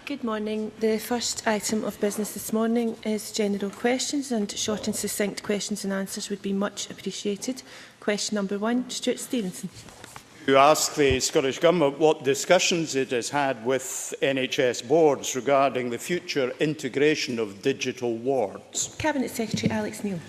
Good morning. The first item of business this morning is general questions, and short and succinct questions and answers would be much appreciated. Question number 1, Stuart Stevenson. To ask the Scottish Government what discussions it has had with NHS boards regarding the future integration of digital wards. Cabinet Secretary Alex Neil.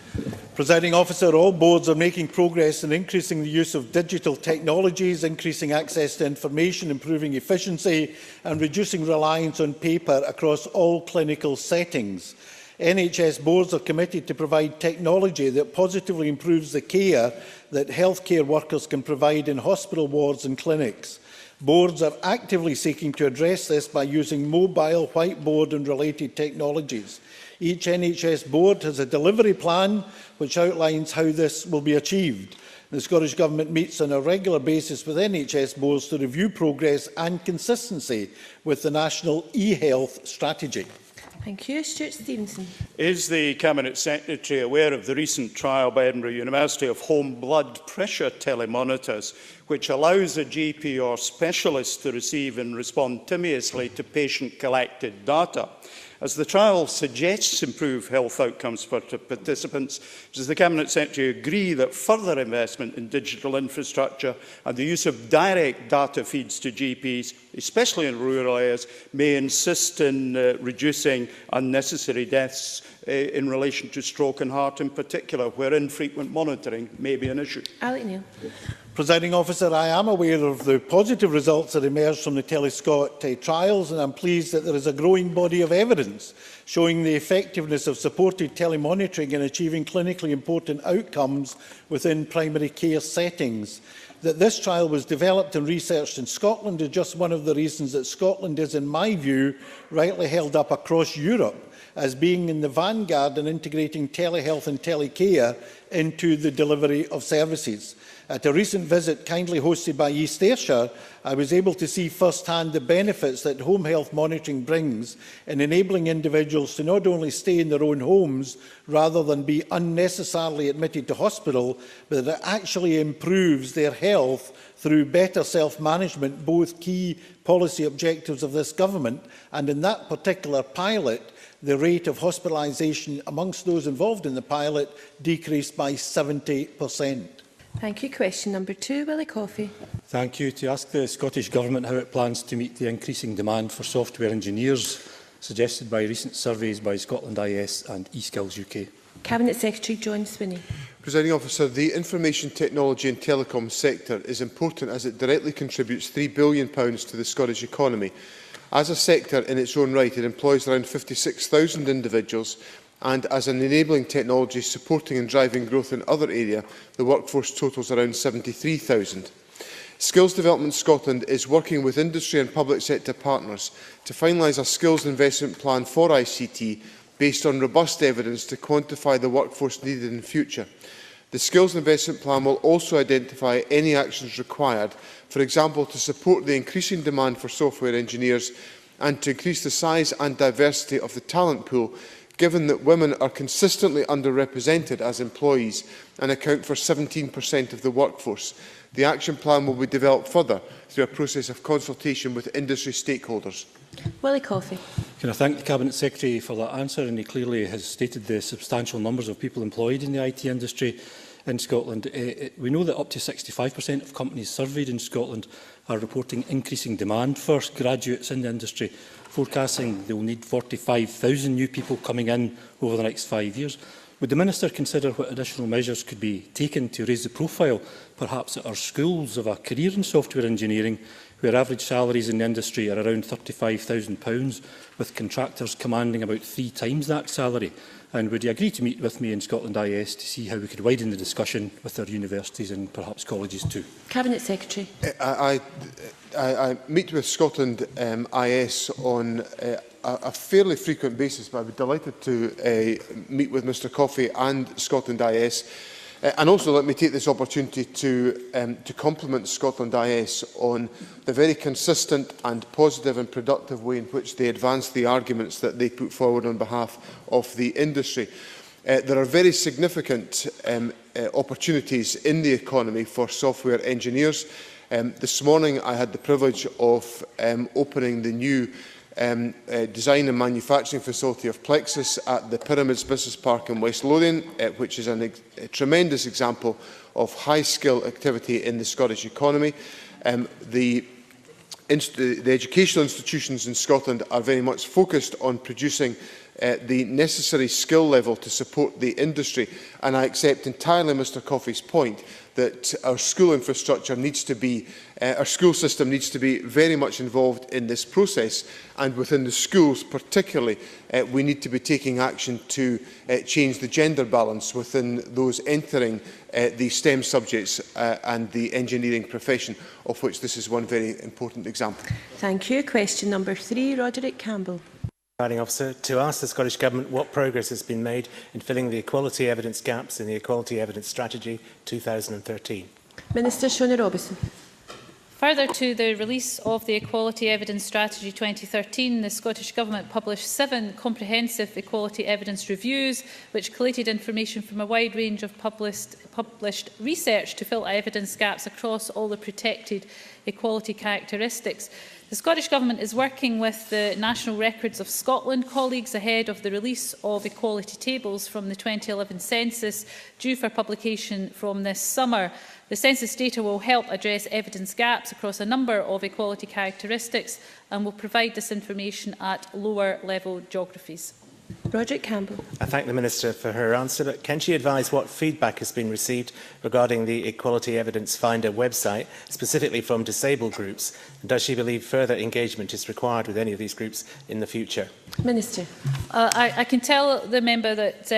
Presiding Officer, all boards are making progress in increasing the use of digital technologies, increasing access to information, improving efficiency and reducing reliance on paper across all clinical settings. NHS boards are committed to provide technology that positively improves the care that healthcare workers can provide in hospital wards and clinics. Boards are actively seeking to address this by using mobile, whiteboard and related technologies. Each NHS board has a delivery plan which outlines how this will be achieved. The Scottish Government meets on a regular basis with NHS boards to review progress and consistency with the National e-Health Strategy. Thank you. Stuart Stevenson. Is the Cabinet Secretary aware of the recent trial by Edinburgh University of home blood pressure telemonitors, which allows a GP or specialist to receive and respond timiously to patient-collected data? As the trial suggests improved health outcomes for participants, does the Cabinet Secretary agree that further investment in digital infrastructure and the use of direct data feeds to GPs, especially in rural areas, may assist in reducing unnecessary deaths in relation to stroke and heart in particular, where infrequent monitoring may be an issue? Alex Neil. Presiding Officer, I am aware of the positive results that emerged from the Telescott trials, and I am pleased that there is a growing body of evidence showing the effectiveness of supported telemonitoring in achieving clinically important outcomes within primary care settings. That this trial was developed and researched in Scotland is just one of the reasons that Scotland is, in my view, rightly held up across Europe as being in the vanguard in integrating telehealth and telecare into the delivery of services. At a recent visit kindly hosted by East Ayrshire, I was able to see firsthand the benefits that home health monitoring brings in enabling individuals to not only stay in their own homes rather than be unnecessarily admitted to hospital, but that it actually improves their health through better self-management, both key policy objectives of this government. And in that particular pilot, the rate of hospitalisation amongst those involved in the pilot decreased by 70%. Thank you. Question number 2, Willie Coffey. Thank you. To ask the Scottish Government how it plans to meet the increasing demand for software engineers suggested by recent surveys by Scotland IS and eSkills UK. Cabinet Secretary John Swinney. Presiding Officer, the information technology and telecom sector is important as it directly contributes £3 billion to the Scottish economy. As a sector in its own right, it employs around 56,000 individuals, and as an enabling technology supporting and driving growth in other areas, the workforce totals around 73,000. Skills Development Scotland is working with industry and public sector partners to finalise a skills investment plan for ICT based on robust evidence to quantify the workforce needed in the future. The Skills Investment Plan will also identify any actions required, for example, to support the increasing demand for software engineers and to increase the size and diversity of the talent pool, given that women are consistently underrepresented as employees and account for 17% of the workforce. The action plan will be developed further through a process of consultation with industry stakeholders. Willie Coffey. Can I thank the Cabinet Secretary for that answer? And he clearly has stated the substantial numbers of people employed in the IT industry in Scotland. We know that up to 65% of companies surveyed in Scotland are reporting increasing demand for graduates in the industry, forecasting they will need 45,000 new people coming in over the next 5 years. Would the Minister consider what additional measures could be taken to raise the profile, perhaps at our schools, of a career in software engineering, where average salaries in the industry are around £35,000, with contractors commanding about 3 times that salary? And would you agree to meet with me in Scotland IS to see how we could widen the discussion with our universities and perhaps colleges too? Cabinet Secretary. I meet with Scotland IS on a fairly frequent basis, but I would be delighted to meet with Mr Coffey and Scotland IS. And also let me take this opportunity to compliment Scotland IS on the very consistent and positive and productive way in which they advance the arguments that they put forward on behalf of the industry. There are very significant opportunities in the economy for software engineers. This morning I had the privilege of opening the new design and manufacturing facility of Plexus at the Pyramids Business Park in West Lothian, which is a tremendous example of high-skill activity in the Scottish economy. The educational institutions in Scotland are very much focused on producing the necessary skill level to support the industry, and I accept entirely Mr Coffey's point that our school infrastructure needs to be, our school system needs to be very much involved in this process, and within the schools particularly, we need to be taking action to change the gender balance within those entering the STEM subjects and the engineering profession, of which this is one very important example. Thank you. Question number 3, Roderick Campbell. Presiding Officer, to ask the Scottish Government what progress has been made in filling the equality evidence gaps in the Equality Evidence Strategy 2013. Minister Shona Robertson. Further to the release of the Equality Evidence Strategy 2013, the Scottish Government published 7 comprehensive equality evidence reviews, which collated information from a wide range of published research to fill evidence gaps across all the protected equality characteristics. The Scottish Government is working with the National Records of Scotland colleagues ahead of the release of equality tables from the 2011 census, due for publication from this summer. The census data will help address evidence gaps across a number of equality characteristics and will provide this information at lower level geographies. Roderick Campbell. I thank the Minister for her answer. Can she advise what feedback has been received regarding the Equality Evidence Finder website, specifically from disabled groups? And does she believe further engagement is required with any of these groups in the future? Minister. I can tell the member that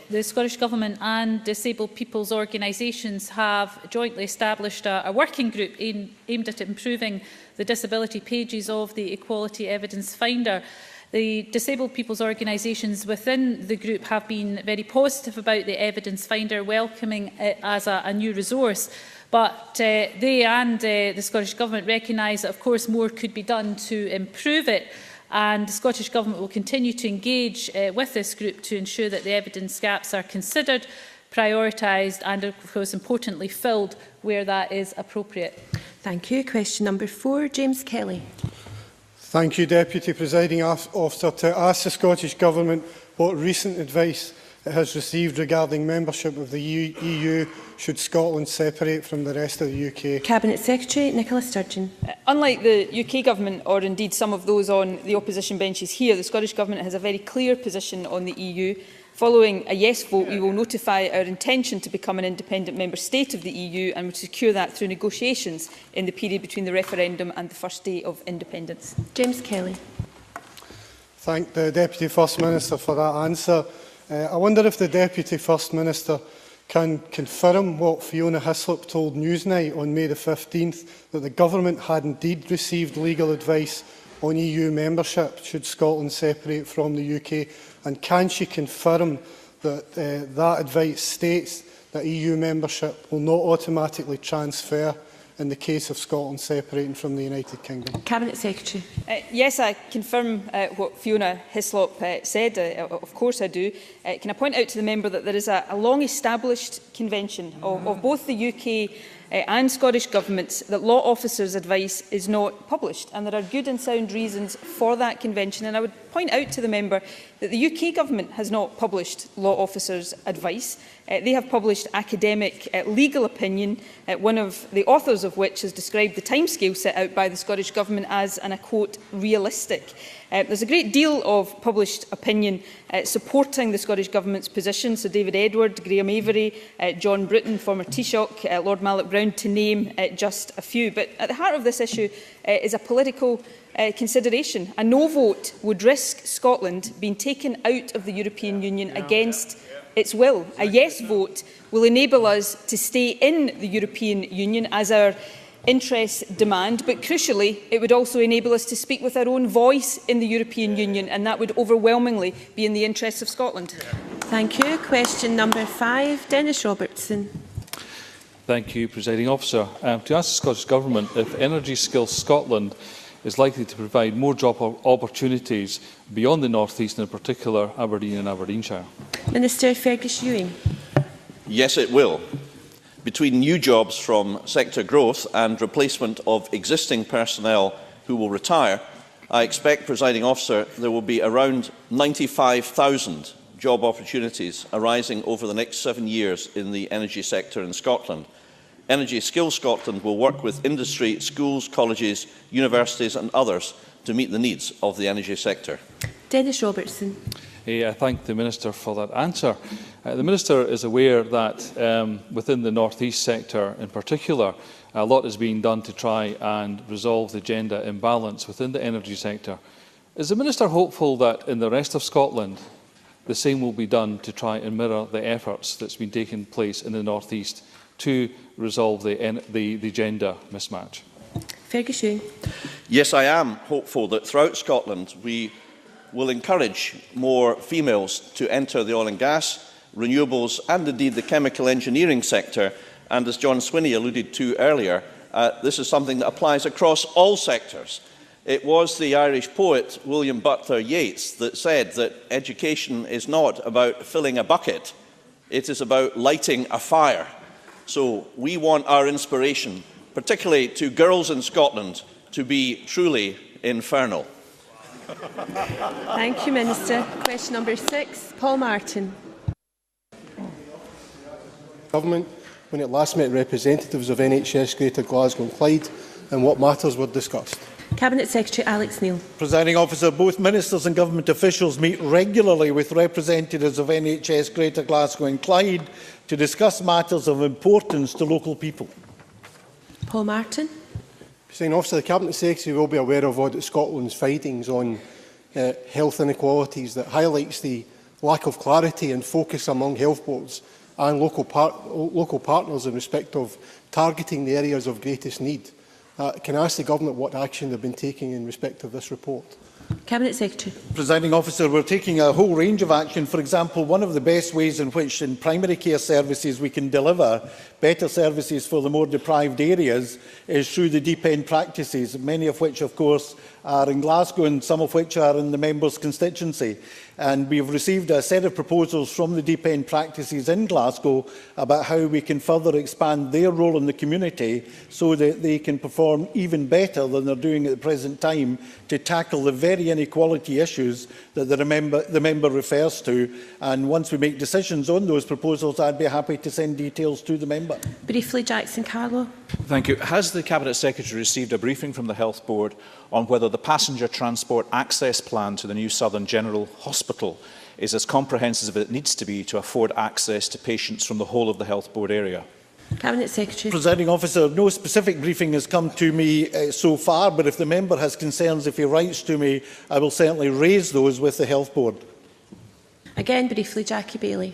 the Scottish Government and disabled people's organisations have jointly established a working group aimed at improving the disability pages of the Equality Evidence Finder. The disabled people's organisations within the group have been very positive about the Evidence Finder, welcoming it as a new resource. But they and the Scottish Government recognise that, of course, more could be done to improve it. And the Scottish Government will continue to engage with this group to ensure that the evidence gaps are considered, prioritised and, of course, importantly, filled where that is appropriate. Thank you. Question number 4, James Kelly. Thank you, Deputy Presiding Officer. To ask the Scottish Government what recent advice it has received regarding membership of the EU should Scotland separate from the rest of the UK. Cabinet Secretary Nicola Sturgeon. Unlike the UK Government, or indeed some of those on the opposition benches here, the Scottish Government has a very clear position on the EU. Following a yes vote, we will notify our intention to become an independent member state of the EU and will secure that through negotiations in the period between the referendum and the first day of independence. James Kelly. Thank the Deputy First Minister for that answer. I wonder if the Deputy First Minister can confirm what Fiona Hislop told Newsnight on May the 15th, that the Government had indeed received legal advice on EU membership should Scotland separate from the UK, and can she confirm that that advice states that EU membership will not automatically transfer in the case of Scotland separating from the United Kingdom? Cabinet Secretary. Yes, I confirm what Fiona Hislop said. Of course I do. Can I point out to the member that there is a long-established convention of both the UK and Scottish Governments that law officers' advice is not published, and there are good and sound reasons for that convention. And I would point out to the member that the UK Government has not published law officers' advice. They have published academic legal opinion, one of the authors of which has described the timescale set out by the Scottish Government as, and I quote, realistic. There's a great deal of published opinion supporting the Scottish Government's position. So David Edward, Graham Avery, John Bruton, former Taoiseach, Lord Malloch Brown, to name just a few. But at the heart of this issue is a political consideration. A no vote would risk Scotland being taken out of the European Union against its will. A yes vote will enable us to stay in the European Union as our interests demand, but crucially it would also enable us to speak with our own voice in the European Union, and that would overwhelmingly be in the interests of Scotland. Thank you. Question number 5, Dennis Robertson. Thank you, Presiding Officer. To ask the Scottish Government if Energy Skills Scotland is likely to provide more job opportunities beyond the North East, and in particular Aberdeen and Aberdeenshire. Minister Fergus Ewing. Yes, it will. Between new jobs from sector growth and replacement of existing personnel who will retire, I expect, Presiding Officer, there will be around 95,000 job opportunities arising over the next 7 years in the energy sector in Scotland. Energy Skills Scotland will work with industry, schools, colleges, universities and others to meet the needs of the energy sector. Dennis Robertson. I thank the Minister for that answer. The Minister is aware that within the North East sector in particular, a lot is being done to try and resolve the gender imbalance within the energy sector. Is the Minister hopeful that in the rest of Scotland the same will be done to try and mirror the efforts that's been taking place in the North East to resolve the gender mismatch? Fergus Ewing. Yes, I am hopeful that throughout Scotland we will encourage more females to enter the oil and gas, renewables and indeed the chemical engineering sector. And as John Swinney alluded to earlier, this is something that applies across all sectors. It was the Irish poet William Butler Yeats that said that education is not about filling a bucket, it is about lighting a fire. So we want our inspiration, particularly to girls in Scotland, to be truly infernal. Thank you, Minister. Question number 6, Paul Martin. Government, when it last met representatives of NHS Greater Glasgow and Clyde, and what matters were discussed? Cabinet Secretary Alex Neil. Presiding Officer, both ministers and government officials meet regularly with representatives of NHS Greater Glasgow and Clyde to discuss matters of importance to local people. Paul Martin. Presiding Officer, the Cabinet Secretary will be aware of Audit Scotland's findings on health inequalities that highlights the lack of clarity and focus among health boards and local partners in respect of targeting the areas of greatest need. Can I ask the Government what action they've been taking in respect of this report? Cabinet Secretary. Presiding Officer, we're taking a whole range of action. For example, one of the best ways in which in primary care services we can deliver better services for the more deprived areas is through the deep end practices, many of which of course are in Glasgow and some of which are in the member's constituency. And we've received a set of proposals from the deep end practices in Glasgow about how we can further expand their role in the community so that they can perform even better than they're doing at the present time to tackle the very inequality issues that the member refers to. And once we make decisions on those proposals, I'd be happy to send details to the member. Briefly, Jackson Carlow. Thank you. Has the Cabinet Secretary received a briefing from the Health Board on whether the passenger transport access plan to the new Southern General Hospital is as comprehensive as it needs to be to afford access to patients from the whole of the Health Board area? Cabinet Secretary. Presiding Officer, no specific briefing has come to me so far, but if the member has concerns, if he writes to me, I will certainly raise those with the Health Board. Again, briefly, Jackie Bailey.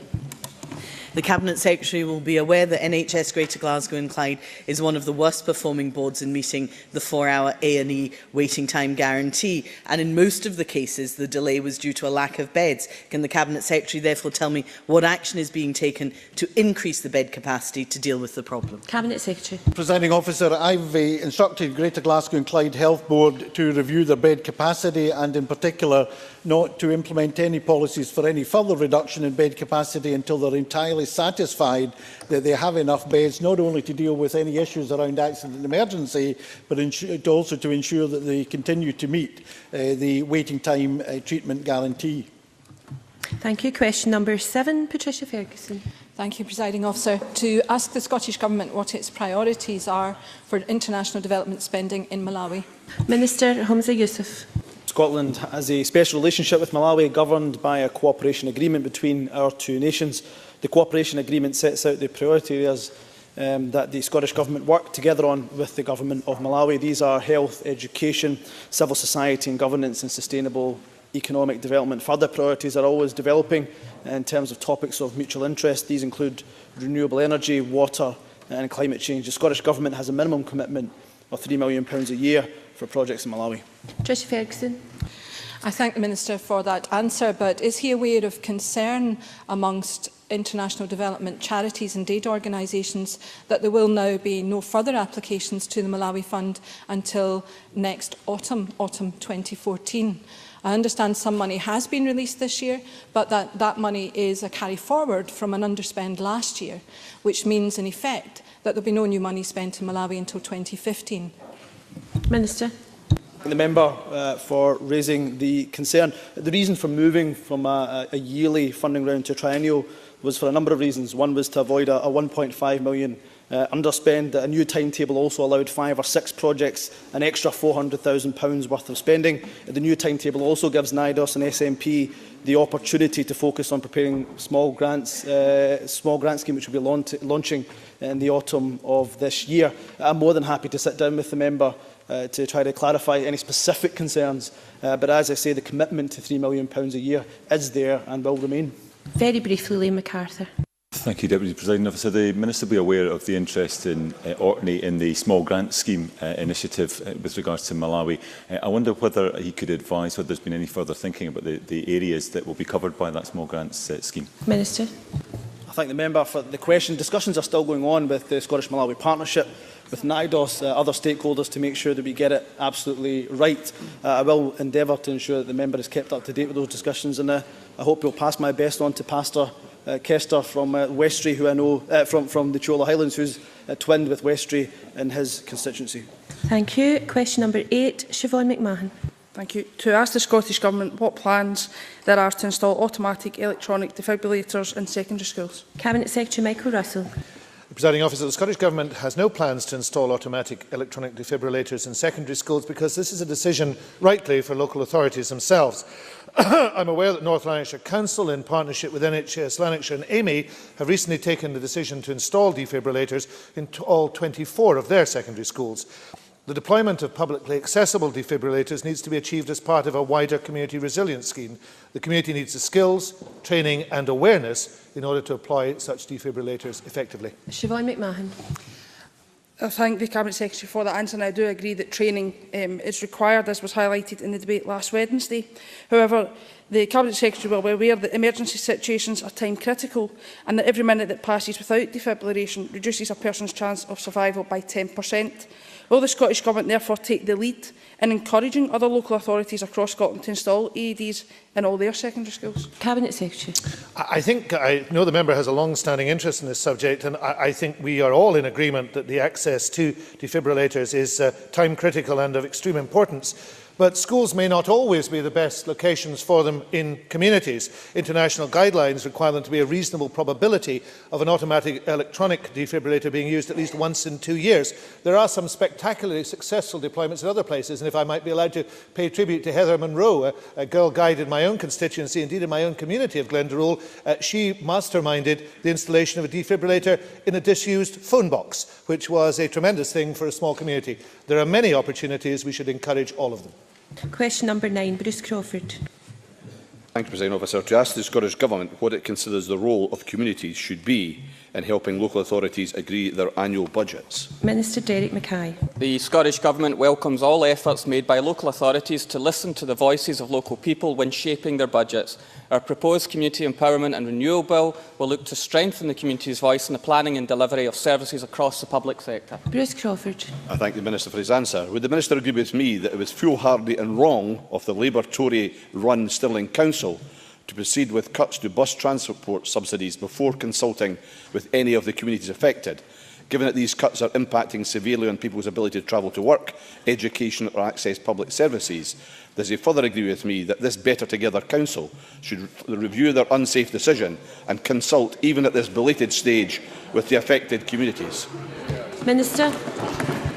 The Cabinet Secretary will be aware that NHS Greater Glasgow and Clyde is one of the worst performing boards in meeting the 4-hour A&E waiting time guarantee, and in most of the cases the delay was due to a lack of beds. Can the Cabinet Secretary therefore tell me what action is being taken to increase the bed capacity to deal with the problem? Cabinet Secretary. Presiding Officer, I've instructed Greater Glasgow and Clyde Health Board to review their bed capacity and in particular not to implement any policies for any further reduction in bed capacity until they're entirely satisfied that they have enough beds not only to deal with any issues around accident and emergency, but also to ensure that they continue to meet the waiting time treatment guarantee. Thank you. Question number 7, Patricia Ferguson. Thank you, Presiding Officer. To ask the Scottish Government what its priorities are for international development spending in Malawi. Minister Humza Yousaf. Scotland has a special relationship with Malawi governed by a cooperation agreement between our two nations. The cooperation agreement sets out the priority areas that the Scottish Government work together on with the Government of Malawi. These are health, education, civil society and governance and sustainable economic development. Further priorities are always developing in terms of topics of mutual interest. These include renewable energy, water and climate change. The Scottish Government has a minimum commitment of £3 million a year for projects in Malawi. Patricia Ferguson. I thank the Minister for that answer, but is he aware of concern amongst international development charities and aid organisations that there will now be no further applications to the Malawi Fund until next autumn 2014? I understand some money has been released this year, but that money is a carry forward from an underspend last year, which means in effect that there will be no new money spent in Malawi until 2015. Minister. The member for raising the concern. The reason for moving from a yearly funding round to triennial was for a number of reasons. One was to avoid a 1.5 million underspend. A new timetable also allowed 5 or 6 projects an extra £400,000 worth of spending. The new timetable also gives NIDOS and SNP the opportunity to focus on preparing small grant scheme which will be launching in the autumn of this year. I'm more than happy to sit down with the member to try to clarify any specific concerns, but as I say, the commitment to £3 million a year is there and will remain. Very briefly, Liam MacArthur. Thank you, Deputy Presiding Officer. The Minister will be aware of the interest in Orkney in the small grant scheme initiative with regards to Malawi. I wonder whether he could advise whether there's been any further thinking about the areas that will be covered by that small grants scheme. Minister. I thank the member for the question. Discussions are still going on with the Scottish-Malawi Partnership, with NIDOS, other stakeholders, to make sure that we get it absolutely right. I will endeavour to ensure that the member is kept up to date with those discussions, and I hope he'll pass my best on to Pastor Kester from Westray, who I know from the Chola Highlands, who's twinned with Westray in his constituency. Thank you. Question number 8, Siobhan McMahon. Thank you. To ask the Scottish Government what plans there are to install automatic electronic defibrillators in secondary schools. Cabinet Secretary Michael Russell. Presiding Officer, the Scottish Government has no plans to install automatic electronic defibrillators in secondary schools because this is a decision, rightly, for local authorities themselves. I'm aware that North Lanarkshire Council, in partnership with NHS Lanarkshire and AME, have recently taken the decision to install defibrillators in all 24 of their secondary schools. The deployment of publicly accessible defibrillators needs to be achieved as part of a wider community resilience scheme. The community needs the skills, training and awareness in order to apply such defibrillators effectively. Siobhan McMahon. I thank the Cabinet Secretary for that answer, and I do agree that training is required, as was highlighted in the debate last Wednesday. However, the Cabinet Secretary will be aware that emergency situations are time critical and that every minute that passes without defibrillation reduces a person's chance of survival by 10%. Will the Scottish Government therefore take the lead in encouraging other local authorities across Scotland to install AEDs in all their secondary schools? Cabinet Secretary. I know the member has a long-standing interest in this subject, and I think we are all in agreement that the access to defibrillators is time-critical and of extreme importance. But schools may not always be the best locations for them in communities. International guidelines require them to be a reasonable probability of an automatic electronic defibrillator being used at least once in 2 years. There are some spectacularly successful deployments in other places, and if I might be allowed to pay tribute to Heather Munro, a girl guide in my own constituency, indeed in my own community of Glendalough, she masterminded the installation of a defibrillator in a disused phone box, which was a tremendous thing for a small community. There are many opportunities. We should encourage all of them. Question number 9, Bruce Crawford. Thank you, Presiding Officer. To ask the Scottish Government what it considers the role of communities should be in helping local authorities agree their annual budgets. Minister Derek Mackay. The Scottish Government welcomes all efforts made by local authorities to listen to the voices of local people when shaping their budgets. Our proposed Community Empowerment and Renewal Bill will look to strengthen the community's voice in the planning and delivery of services across the public sector. Bruce Crawford. I thank the Minister for his answer. Would the Minister agree with me that it was foolhardy and wrong of the Labour-Tory-run Stirling Council to proceed with cuts to bus transport subsidies before consulting with any of the communities affected, given that these cuts are impacting severely on people's ability to travel to work, education or access public services? Does he further agree with me that this Better Together Council should review their unsafe decision and consult, even at this belated stage, with the affected communities? Minister.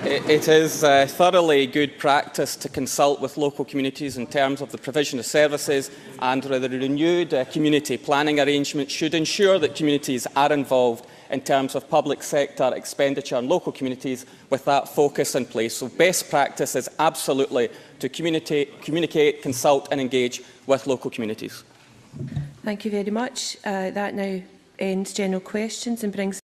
It is thoroughly good practice to consult with local communities in terms of the provision of services, and the renewed community planning arrangement should ensure that communities are involved in terms of public sector expenditure and local communities with that focus in place. So best practice is absolutely to communicate, consult and engage with local communities. Thank you very much. That now ends general questions and brings